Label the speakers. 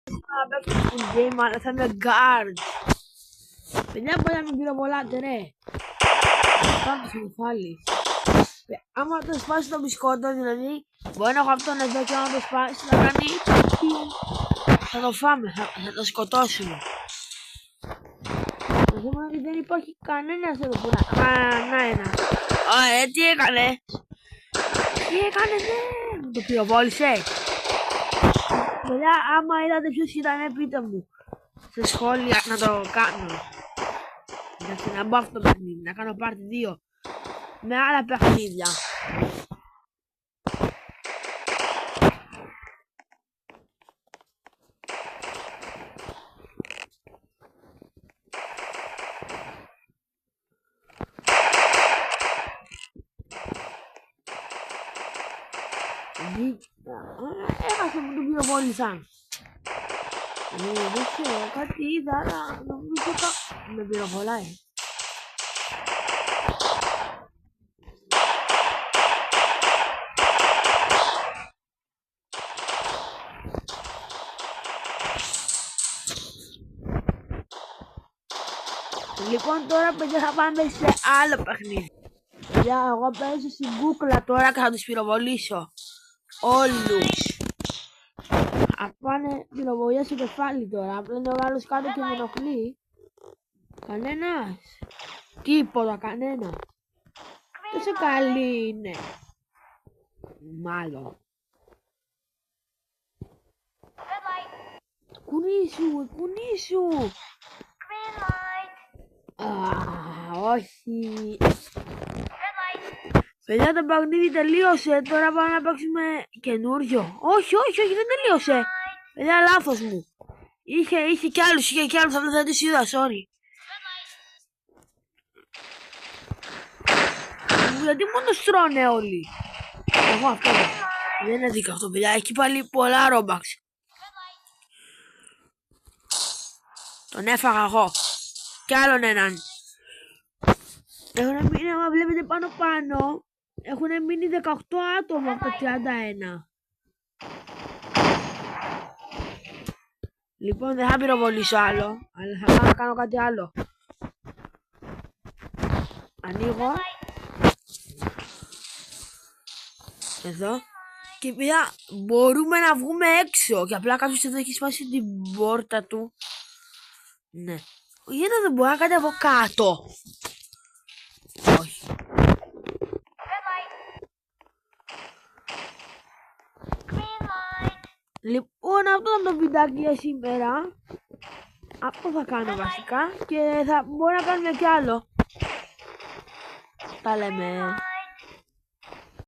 Speaker 1: Θα παίξω full game, αλλά θα είμαι guard. Παιδιά, μπορεί να μην πυροβολάτε, ρε. Πάμε στο κεφάλι. Άμα το σπάσει το μπισκότο, δηλαδή, μπορεί να έχω αυτόν εδώ και άμα το σπάσει, θα κάνει... Θα το φάμε, θα το σκοτώσουμε. Το θέμα είναι ότι δεν υπάρχει κανένας εδώ που να ένα. Ωραία, τι έκανε. Τι έκανε, ναι. Μου το πυροβόλησε. Παιδιά, άμα είδατε ποιος ήταν, πείτε μου σε σχόλια να το κάνω. Εντάξει, να μπω αυτό το παιχνίδι, να κάνω part 2 με άλλα παιχνίδια. Έχασε μου, τον πυροβόλησαν. Δεν ξέρω, κάτι είδα, αλλά νομίζω με πυροβολάει. Λοιπόν, τώρα παιδιά θα πάμε σε άλλο παιχνίδι. Παιδιά, εγώ παίζω στην κούκλα τώρα και θα τους πυροβολήσω όλους. Θα πάνε πυροβολία στο κεφάλι τώρα. Απλά είναι ο άλλος κάτω και με ενοχλεί. Κανένας. Τίποτα, κανένα. Τόσο καλή είναι. Μάλλον. Κουνήσου, κουνήσου. Όχι. Παιδιά, το παιχνίδι τελείωσε. Τώρα πάμε να παίξουμε καινούριο. Όχι, όχι, όχι, δεν τελείωσε. Παιδιά, λάθος μου. Είχε κι άλλους, αλλά δεν τους είδα, sorry. Γιατί μόνο στρώνε όλοι. Εγώ αυτό δεν είναι δίκιο αυτό, παιδιά. Έχει πάλι πολλά Robux. Τον έφαγα εγώ. Κι άλλον έναν. Έχουν μείνει, άμα βλέπετε πάνω, έχουν μείνει 18 άτομα από το 31. Λοιπόν, δεν θα πυροβολήσω άλλο, αλλά θα πάω να κάνω κάτι άλλο. Ανοίγω. Εδώ. Και πια μπορούμε να βγούμε έξω. Και απλά κάποιος εδώ έχει σπάσει την πόρτα του. Ναι. Γιατί δεν μπορώ να κάνει από κάτω. Όχι. Λοιπόν, αυτό ήταν το βιντεάκι για σήμερα. Αυτό θα κάνω βασικά. Και θα μπορώ να κάνουμε κι άλλο. Τα λέμε.